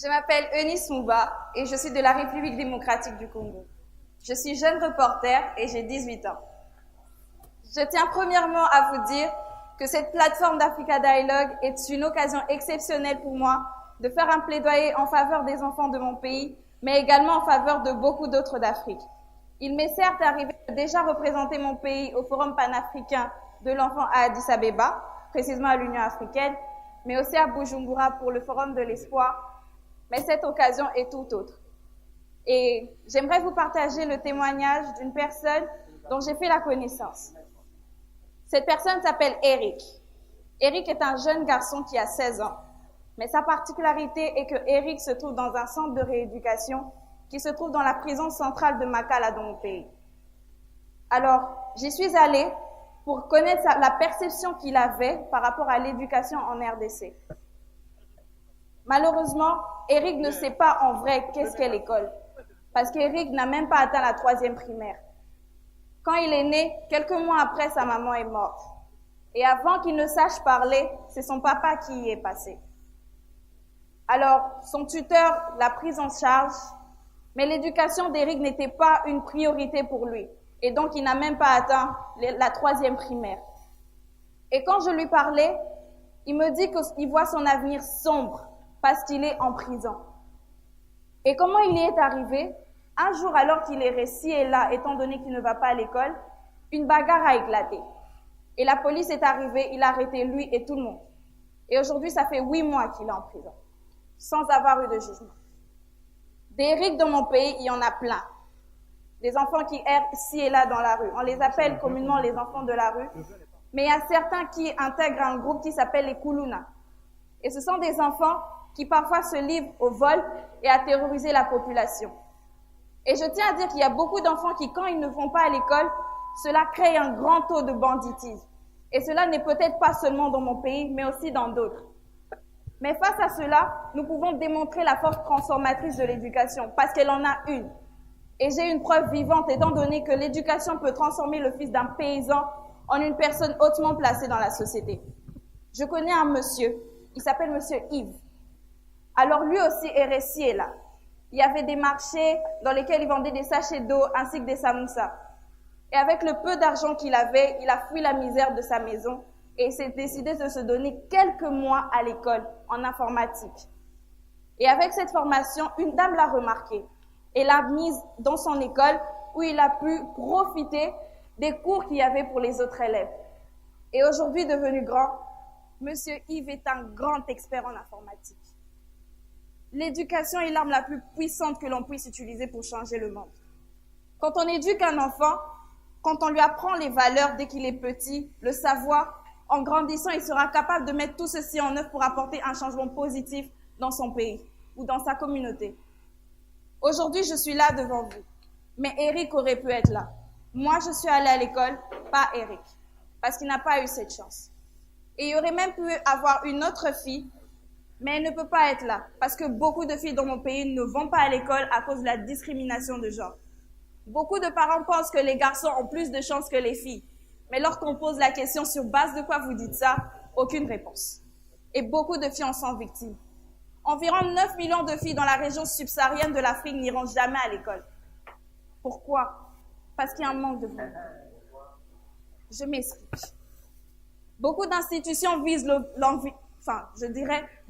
Je m'appelle Eunice Mouba et je suis de la République démocratique du Congo. Je suis jeune reporter et j'ai 18 ans. Je tiens premièrement à vous dire que cette plateforme d'Africa Dialogue est une occasion exceptionnelle pour moi de faire un plaidoyer en faveur des enfants de mon pays, mais également en faveur de beaucoup d'autres d'Afrique. Il m'est certes arrivé de déjà représenter mon pays au Forum panafricain de l'enfant à Addis Abeba, précisément à l'Union africaine, mais aussi à Bujumbura pour le Forum de l'espoir, mais cette occasion est tout autre. Et j'aimerais vous partager le témoignage d'une personne dont j'ai fait la connaissance. Cette personne s'appelle Eric. Eric est un jeune garçon qui a 16 ans. Mais sa particularité est que Eric se trouve dans un centre de rééducation qui se trouve dans la prison centrale de Makala dans mon pays. Alors, j'y suis allée pour connaître la perception qu'il avait par rapport à l'éducation en RDC. Malheureusement, Eric ne sait pas en vrai qu'est-ce qu'est l'école, parce qu'Eric n'a même pas atteint la 3e primaire. Quand il est né, quelques mois après, sa maman est morte. Et avant qu'il ne sache parler, c'est son papa qui y est passé. Alors, son tuteur l'a pris en charge, mais l'éducation d'Eric n'était pas une priorité pour lui. Et donc, il n'a même pas atteint la 3e primaire. Et quand je lui parlais, il me dit qu'il voit son avenir sombre parce qu'il est en prison. Et comment il y est arrivé? Un jour, alors qu'il est ci et là, étant donné qu'il ne va pas à l'école, une bagarre a éclaté. Et la police est arrivée, il a arrêté lui et tout le monde. Et aujourd'hui, ça fait 8 mois qu'il est en prison, sans avoir eu de jugement. Des Eric dans mon pays, il y en a plein. Des enfants qui errent ci et là dans la rue. On les appelle communément les enfants de la rue. Mais il y a certains qui intègrent un groupe qui s'appelle les Kuluna. Et ce sont des enfants qui parfois se livrent au vol et à terroriser la population. Et je tiens à dire qu'il y a beaucoup d'enfants qui, quand ils ne vont pas à l'école, cela crée un grand taux de banditisme. Et cela n'est peut-être pas seulement dans mon pays, mais aussi dans d'autres. Mais face à cela, nous pouvons démontrer la force transformatrice de l'éducation, parce qu'elle en a une. Et j'ai une preuve vivante, étant donné que l'éducation peut transformer le fils d'un paysan en une personne hautement placée dans la société. Je connais un monsieur, il s'appelle monsieur Yves. Alors lui aussi est ci et là. Il y avait des marchés dans lesquels il vendait des sachets d'eau ainsi que des samoussas. Et avec le peu d'argent qu'il avait, il a fui la misère de sa maison et il s'est décidé de se donner quelques mois à l'école en informatique. Et avec cette formation, une dame l'a remarqué et l'a mise dans son école où il a pu profiter des cours qu'il y avait pour les autres élèves. Et aujourd'hui, devenu grand, monsieur Yves est un grand expert en informatique. L'éducation est l'arme la plus puissante que l'on puisse utiliser pour changer le monde. Quand on éduque un enfant, quand on lui apprend les valeurs dès qu'il est petit, le savoir, en grandissant, il sera capable de mettre tout ceci en œuvre pour apporter un changement positif dans son pays ou dans sa communauté. Aujourd'hui, je suis là devant vous, mais Eric aurait pu être là. Moi, je suis allée à l'école, pas Eric, parce qu'il n'a pas eu cette chance. Et il aurait même pu avoir une autre fille, mais elle ne peut pas être là, parce que beaucoup de filles dans mon pays ne vont pas à l'école à cause de la discrimination de genre. Beaucoup de parents pensent que les garçons ont plus de chances que les filles, mais lorsqu'on pose la question sur base de quoi vous dites ça, aucune réponse. Et beaucoup de filles en sont victimes. Environ 9 millions de filles dans la région subsaharienne de l'Afrique n'iront jamais à l'école. Pourquoi? Parce qu'il y a un manque de volonté. Je m'explique. Beaucoup d'institutions visent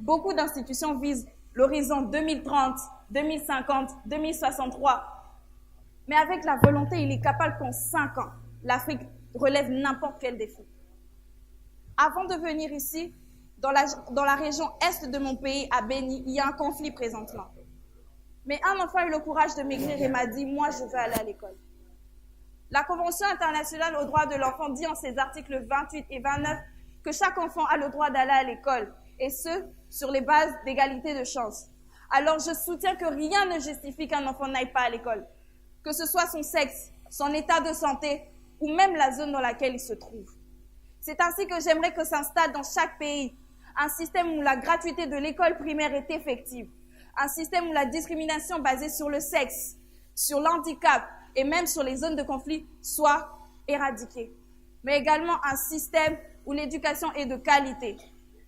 beaucoup d'institutions visent l'horizon 2030, 2050, 2063. Mais avec la volonté, il est capable qu'en 5 ans, l'Afrique relève n'importe quel défi. Avant de venir ici, dans la région est de mon pays, à Beni, il y a un conflit présentement. Mais un enfant a eu le courage de m'écrire et m'a dit « Moi, je veux aller à l'école ». La Convention internationale aux droits de l'enfant dit en ses articles 28 et 29 que chaque enfant a le droit d'aller à l'école, et ce, sur les bases d'égalité de chance. Alors je soutiens que rien ne justifie qu'un enfant n'aille pas à l'école, que ce soit son sexe, son état de santé, ou même la zone dans laquelle il se trouve. C'est ainsi que j'aimerais que s'installe dans chaque pays un système où la gratuité de l'école primaire est effective, un système où la discrimination basée sur le sexe, sur l'handicap et même sur les zones de conflit soit éradiquée, mais également un système où l'éducation est de qualité.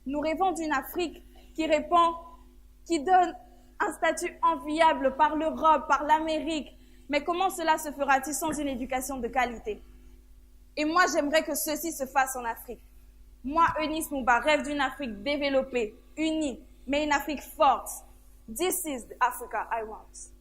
Nous rêvons d'une Afrique qui donne un statut enviable par l'Europe, par l'Amérique. Mais comment cela se fera-t-il sans une éducation de qualité? Et moi, j'aimerais que ceci se fasse en Afrique. Moi, Eunice Mouba, rêve d'une Afrique développée, unie, mais une Afrique forte. This is the Africa I want.